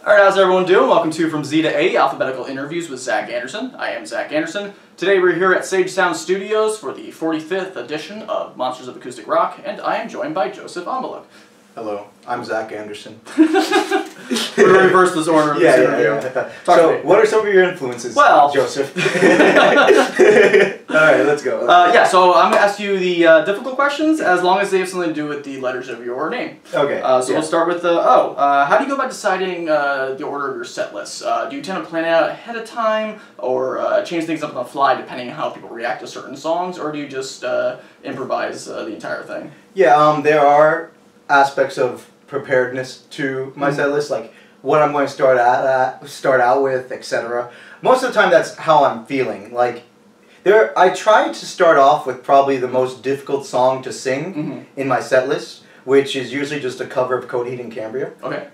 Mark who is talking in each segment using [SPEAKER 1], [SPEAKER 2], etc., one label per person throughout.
[SPEAKER 1] Alright, how's everyone doing? Welcome to From Z to A, Alphabetical Interviews with Zach Anderson. I am Zach Anderson. Today we're here at Sage Sound Studios for the 45th edition of Monsters of Acoustic Rock, and I am joined by Joseph Omeluk.
[SPEAKER 2] Hello, I'm Zach Anderson.
[SPEAKER 1] We're going to reverse this order of this interview.
[SPEAKER 2] Yeah. So, what are some of your influences, Joseph? Alright, let's go.
[SPEAKER 1] So I'm going to ask you the difficult questions as long as they have something to do with the letters of your name.
[SPEAKER 2] Okay.
[SPEAKER 1] We'll start with how do you go about deciding the order of your set list? Do you tend to plan it out ahead of time, or change things up on the fly depending on how people react to certain songs, or do you just improvise the entire thing?
[SPEAKER 2] Yeah, there are aspects of preparedness to my set list, like what I'm going to start out with, etc. Most of the time, that's how I'm feeling. Like, I try to start off with probably the most difficult song to sing in my set list, which is usually just a cover of Codeheat and Cambria.
[SPEAKER 1] Okay.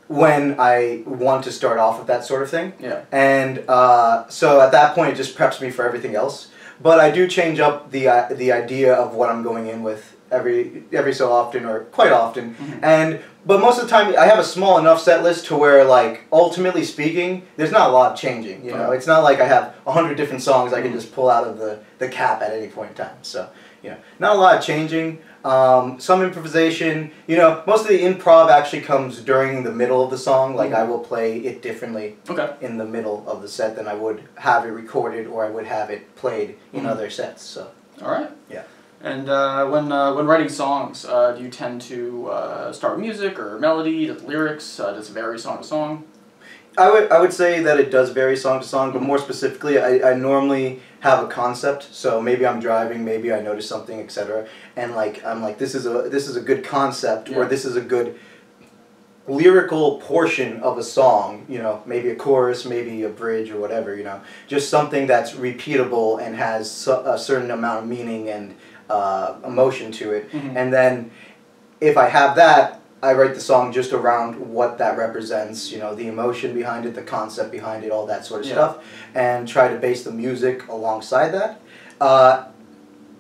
[SPEAKER 2] When I want to start off with that sort of thing.
[SPEAKER 1] Yeah.
[SPEAKER 2] And so at that point, it just preps me for everything else. But I do change up the idea of what I'm going in with every so often, or quite often. But most of the time I have a small enough set list to where, like, ultimately speaking, there's not a lot changing, you know. It's not like I have 100 different songs I can just pull out of the cap at any point in time. So, you know, not a lot of changing. Some improvisation, you know. Most of the improv actually comes during the middle of the song. Like, I will play it differently in the middle of the set than I would have it recorded, or I would have it played in other sets. So.
[SPEAKER 1] All right.
[SPEAKER 2] Yeah.
[SPEAKER 1] And when writing songs, do you tend to start with music or melody, does lyrics, does it vary song to song?
[SPEAKER 2] I would say that it does vary song to song, but more specifically, I normally have a concept. So maybe I'm driving, maybe I notice something, etc. And I'm like, this is a good concept, or this is a good lyrical portion of a song. You know, maybe a chorus, maybe a bridge, or whatever. You know, just something that's repeatable and has a certain amount of meaning and emotion to it. And then if I have that, I write the song just around what that represents, you know, the emotion behind it, the concept behind it, all that sort of stuff, and try to base the music alongside that.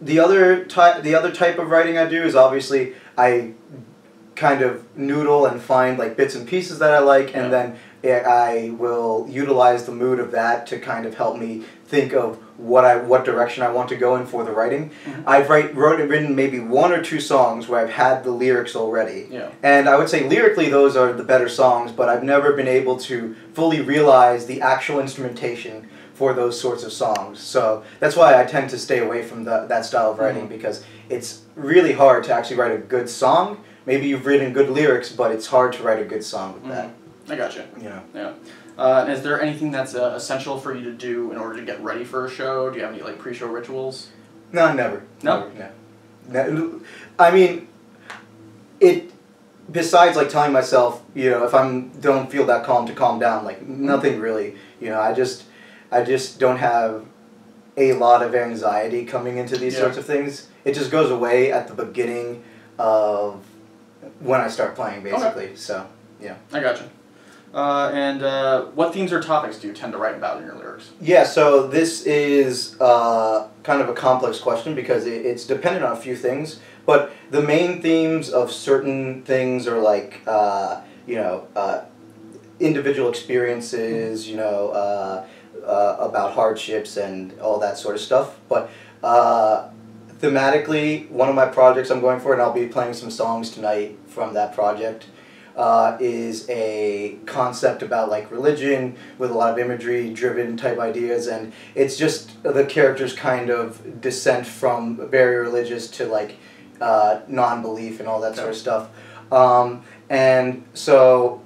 [SPEAKER 2] The other type of writing I do is, obviously, I kind of noodle and find, like, bits and pieces that I like, and then I will utilize the mood of that to kind of help me think of what direction I want to go in for the writing. I've written maybe 1 or 2 songs where I've had the lyrics already. And I would say lyrically those are the better songs, but I've never been able to fully realize the actual instrumentation for those sorts of songs. So that's why I tend to stay away from that style of writing, because it's really hard to actually write a good song. Maybe you've written good lyrics, but it's hard to write a good song with that.
[SPEAKER 1] I gotcha.
[SPEAKER 2] Yeah.
[SPEAKER 1] And is there anything that's essential for you to do in order to get ready for a show? Do you have any, like, pre-show rituals?
[SPEAKER 2] No, never.
[SPEAKER 1] No?
[SPEAKER 2] No. I mean, besides, like, telling myself, you know, if don't feel that calm, to calm down, like, nothing really. You know, I just don't have a lot of anxiety coming into these sorts of things. It just goes away at the beginning of when I start playing, basically. So, yeah.
[SPEAKER 1] I gotcha. And what themes or topics do you tend to write about in your lyrics? Yeah,
[SPEAKER 2] so this is kind of a complex question, because it's dependent on a few things. But the main themes of certain things are, like, you know, individual experiences, you know, about hardships and all that sort of stuff. But thematically, one of my projects I'm going for, and I'll be playing some songs tonight from that project, is a concept about, like, religion with a lot of imagery-driven type ideas, and it's just the characters' kind of descent from very religious to, like, non-belief and all that sort of stuff. And so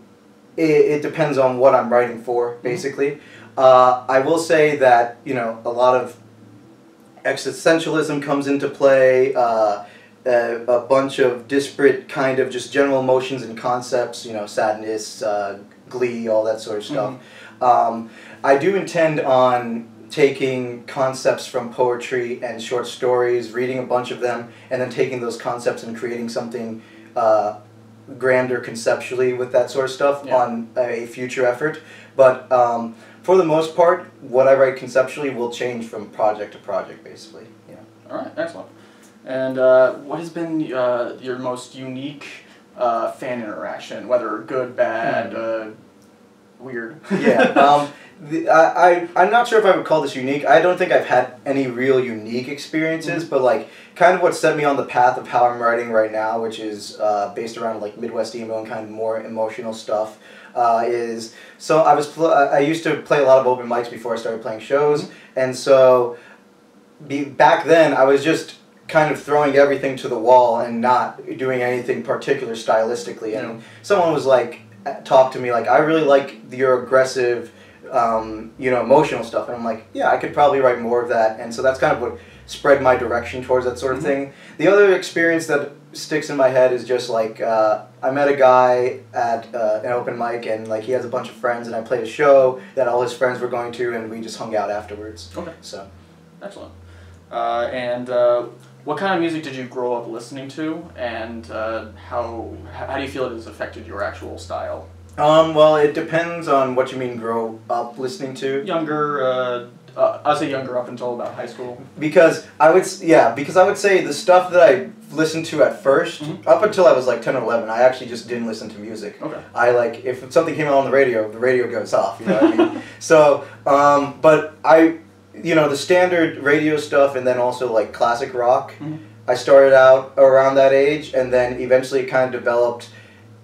[SPEAKER 2] it depends on what I'm writing for, basically. I will say that, you know, a lot of existentialism comes into play, a bunch of disparate kind of just general emotions and concepts, you know, sadness, glee, all that sort of stuff. I do intend on taking concepts from poetry and short stories, reading a bunch of them, and then taking those concepts and creating something grander conceptually with that sort of stuff on a future effort. But for the most part, what I write conceptually will change from project to project, basically. Yeah.
[SPEAKER 1] All right, excellent. And what has been your most unique fan interaction, whether good, bad, weird.
[SPEAKER 2] Yeah. I'm not sure if I would call this unique. I don't think I've had any real unique experiences, but like kind of what set me on the path of how I'm writing right now, which is based around like Midwest emo and kind of more emotional stuff, is so I used to play a lot of open mics before I started playing shows, and so back then I was just kind of throwing everything to the wall and not doing anything particular stylistically, and someone was like, talk to me like, I really like your aggressive emotional stuff, and I'm like, yeah, I could probably write more of that, and so that's kind of what spread my direction towards that sort of thing. The other experience that sticks in my head is just like, I met a guy at an open mic, and like he has a bunch of friends, and I played a show that all his friends were going to, and we just hung out afterwards.
[SPEAKER 1] Okay.
[SPEAKER 2] So.
[SPEAKER 1] Excellent. And what kind of music did you grow up listening to, and how do you feel it has affected your actual style?
[SPEAKER 2] Well, it depends on what you mean grow up listening to.
[SPEAKER 1] Younger, I'd say younger up until about high school.
[SPEAKER 2] Because I would say the stuff that I listened to at first, up until I was like 10 or 11, I actually just didn't listen to music.
[SPEAKER 1] Okay.
[SPEAKER 2] I like, if something came on the radio goes off, you know what I mean? So, but the standard radio stuff, and then also like classic rock, I started out around that age, and then eventually it kind of developed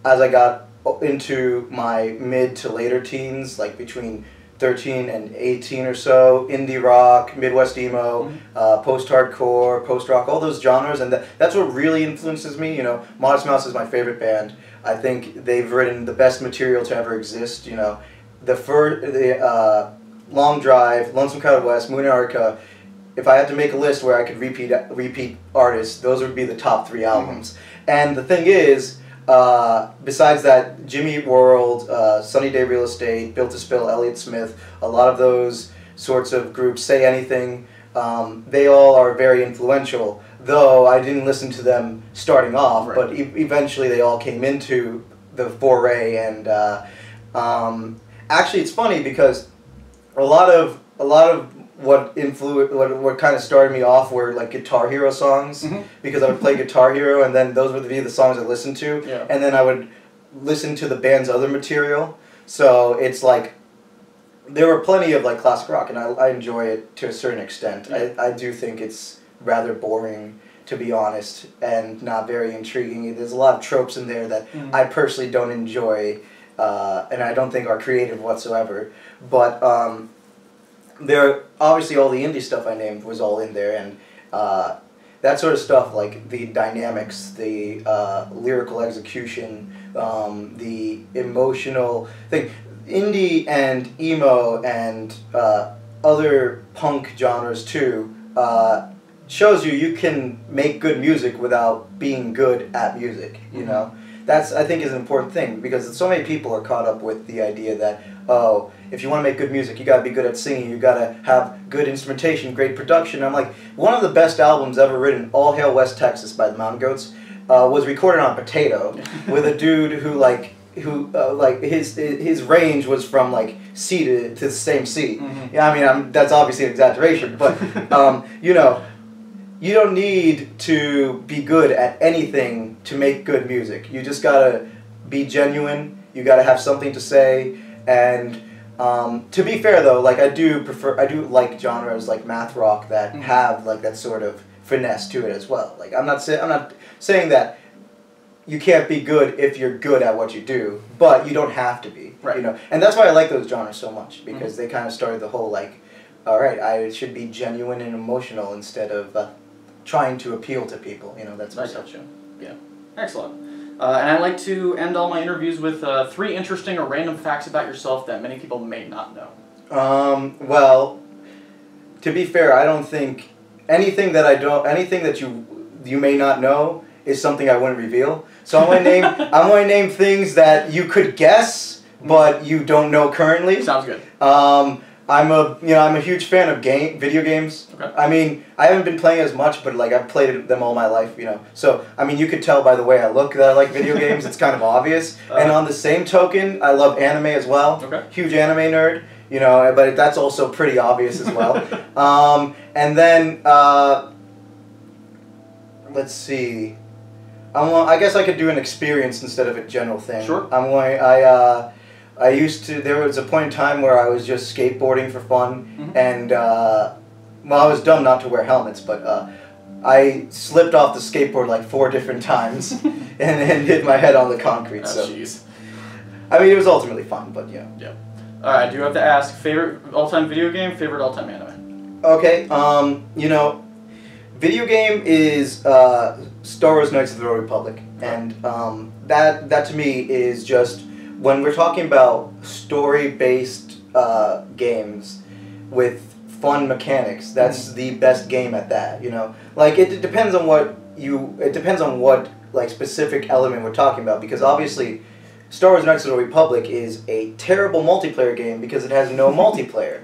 [SPEAKER 2] as I got into my mid to later teens, like between 13 and 18 or so, indie rock, Midwest emo, post-hardcore, post-rock, all those genres, and that's what really influences me. You know, Modest Mouse is my favorite band. I think they've written the best material to ever exist. You know, the Long Drive, Lonesome Crowded West, Moon Antarctica. If I had to make a list where I could repeat artists, those would be the top 3 albums. And the thing is, besides that, Jimmy Eat World, Sunny Day Real Estate, Built to Spill, Elliott Smith, a lot of those sorts of groups, Say Anything, they all are very influential, though I didn't listen to them starting off, but eventually they all came into the foray, and actually it's funny because a lot of what kind of started me off were like Guitar Hero songs, because I would play Guitar Hero, and then those would be the songs I listened to, and then I would listen to the band's other material. So it's like there were plenty of like classic rock, and I enjoy it to a certain extent. I do think it's rather boring, to be honest, and not very intriguing. There's a lot of tropes in there that I personally don't enjoy, and I don't think are creative whatsoever. But there, obviously all the indie stuff I named was all in there, and that sort of stuff, like the dynamics, the lyrical execution, the emotional thing. Indie and emo and other punk genres too shows you can make good music without being good at music, you know? That's, I think, is an important thing, because so many people are caught up with the idea that, oh, if you want to make good music, you got to be good at singing, you got to have good instrumentation, great production. I'm like, one of the best albums ever written, All Hail West Texas by the Mountain Goats, was recorded on Potato with a dude who his range was from like C to the same C. Yeah, I mean, that's obviously an exaggeration, but you know, you don't need to be good at anything to make good music. You just gotta be genuine. You gotta have something to say. And to be fair, though, like I do like genres like math rock that have like that sort of finesse to it as well. Like I'm not saying that you can't be good if you're good at what you do, but you don't have to be.
[SPEAKER 1] Right.
[SPEAKER 2] You know, and that's why I like those genres so much, because they kind of started the whole like, all right, I should be genuine and emotional instead of trying to appeal to people. You know, that's my stuff.
[SPEAKER 1] Yeah, excellent. And I like to end all my interviews with 3 interesting or random facts about yourself that many people may not know.
[SPEAKER 2] Well, to be fair, I don't think anything that you may not know is something I wouldn't reveal. So I'm going to name things that you could guess, but you don't know currently.
[SPEAKER 1] Sounds good.
[SPEAKER 2] I'm a huge fan of video games.
[SPEAKER 1] Okay.
[SPEAKER 2] I mean, I haven't been playing as much, but like I've played them all my life, you know. So I mean, you could tell by the way I look that I like video games. It's kind of obvious. And on the same token, I love anime as well.
[SPEAKER 1] Okay.
[SPEAKER 2] Huge anime nerd, you know. But that's also pretty obvious as well. And then let's see. I guess I could do an experience instead of a general thing.
[SPEAKER 1] Sure.
[SPEAKER 2] I used to. There was a point in time where I was just skateboarding for fun, and well, I was dumb not to wear helmets, but I slipped off the skateboard like 4 different times, and hit my head on the concrete.
[SPEAKER 1] Oh,
[SPEAKER 2] so,
[SPEAKER 1] jeez.
[SPEAKER 2] I mean, it was ultimately fun, but yeah.
[SPEAKER 1] Yeah. All right. Do you have to ask favorite all-time video game, favorite all-time anime?
[SPEAKER 2] Okay. You know, video game is Star Wars: Knights of the Old Republic, and that to me is just when we're talking about story-based games with fun mechanics. That's the best game at that. You know, like it depends on what like specific element we're talking about, because obviously Star Wars: Knights of the Republic is a terrible multiplayer game because it has no multiplayer.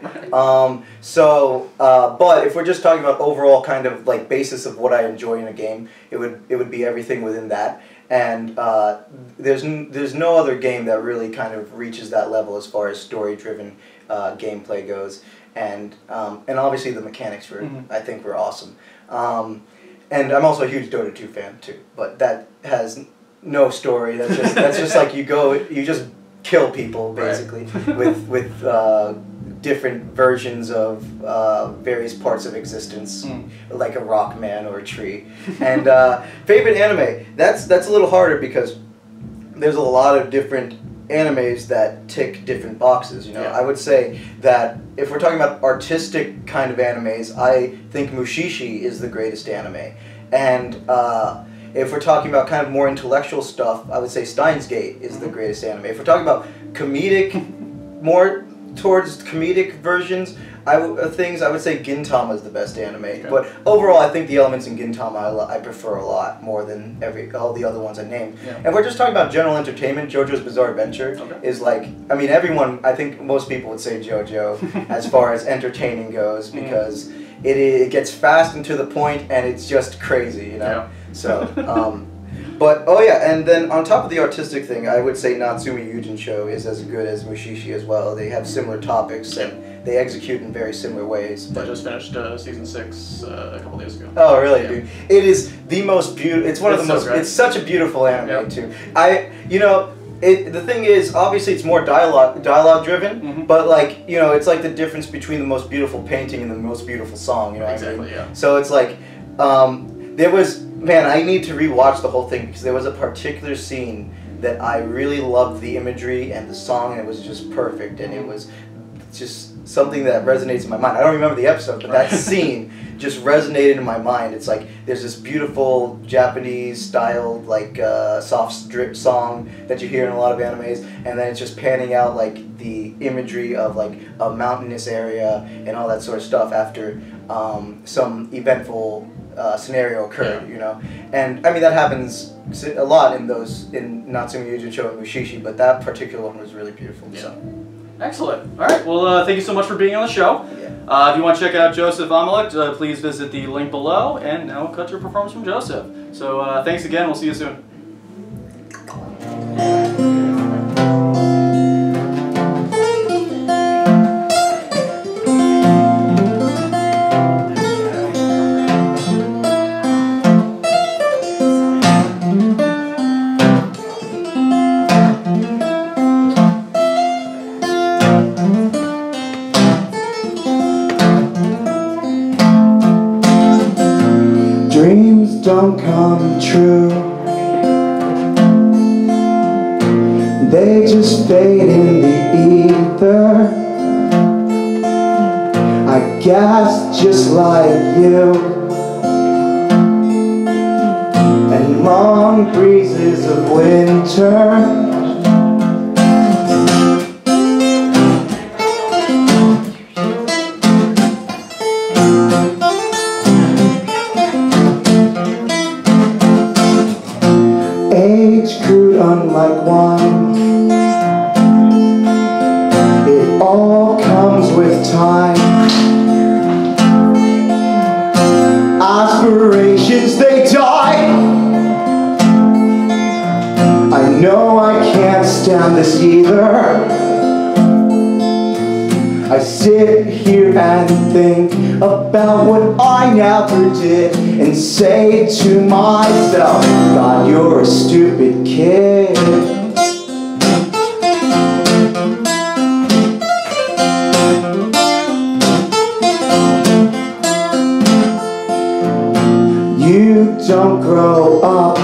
[SPEAKER 2] But if we're just talking about overall kind of like basis of what I enjoy in a game, it would be everything within that. And there's no other game that really kind of reaches that level as far as story-driven gameplay goes. And obviously the mechanics I think were awesome. And I'm also a huge Dota 2 fan too, but that has no story. That's just like you just kill people basically with different versions of various parts of existence, like a rock man or a tree. And favorite anime, that's a little harder because there's a lot of different animes that tick different boxes. You know, I would say that if we're talking about artistic kind of animes, I think Mushishi is the greatest anime. And if we're talking about kind of more intellectual stuff, I would say Steins Gate is the greatest anime. If we're talking about comedic, more towards comedic versions things, I would say Gintama is the best anime. Okay. But overall, I think the elements in Gintama I prefer a lot more than all the other ones I named. Yeah. And if we're just talking about general entertainment, JoJo's Bizarre Adventure is like, I mean, I think most people would say JoJo as far as entertaining goes, because it gets fast and to the point, and it's just crazy, you know? Yeah. So, but, oh yeah, and then on top of the artistic thing, I would say Natsume Yuujincho is as good as Mushishi as well. They have similar topics, and they execute in very similar ways.
[SPEAKER 1] I just finished season 6 a couple days ago.
[SPEAKER 2] Oh, really, dude? It is the most beautiful, it's one of the most, it's such a beautiful anime, too. You know, the thing is, obviously it's more dialogue driven, but like, you know, it's like the difference between the most beautiful painting and the most beautiful song, you know what I mean? Yeah. So it's like, there was, man, I need to rewatch the whole thing because there was a particular scene that I really loved the imagery and the song, and it was just perfect, and it was just something that resonates in my mind. I don't remember the episode, but that scene just resonated in my mind. It's like there's this beautiful Japanese styled like soft drip song that you hear in a lot of animes, and then it's just panning out like the imagery of like a mountainous area and all that sort of stuff after some eventful scenario occurred, you know. And I mean that happens a lot in Natsume Yuujincho and Mushishi, but that particular one was really beautiful. Yeah. So.
[SPEAKER 1] Excellent. All right. Well, thank you so much for being on the show. Yeah. If you want to check out Joseph Omeluk, please visit the link below. And now cut your performance from Joseph. So thanks again. We'll see you soon.
[SPEAKER 2] Dreams don't come true, they just fade in the ether. I guess just like you, and long breezes of winter. Unlike wine, it all comes with time. Aspirations, they die. I know I can't stand this either. I sit here and think about what I never did and say to myself, God, you're a stupid kid. You don't grow up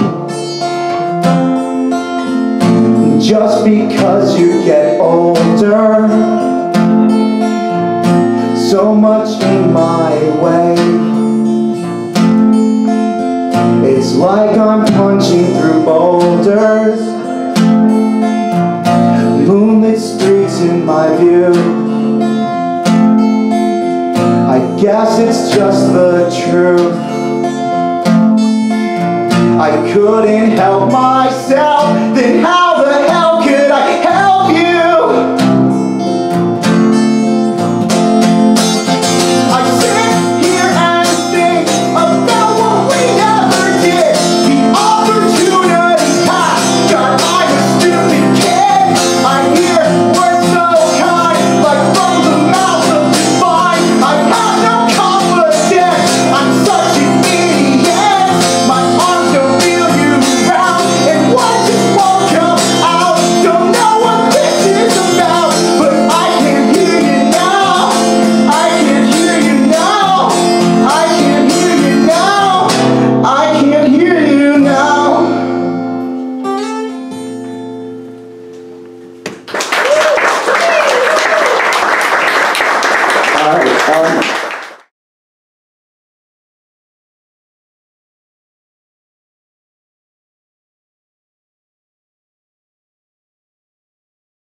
[SPEAKER 2] just because you get older. So much in my way. It's like I'm punching through boulders. Moonlit streets in my view. I guess it's just the truth. I couldn't help myself, then how the hell could I help you? I sit here and think about what we never did. The opportunity passed. God, I'm a stupid kid. I hear words so kind, like from the mouth of divine. I have no confidence. I'm such an idiot. My arms don't feel you around, and what just won't come out. Don't know what this is about, but I can hear you now. I can hear you now. I can hear you now. I can hear you now. All right.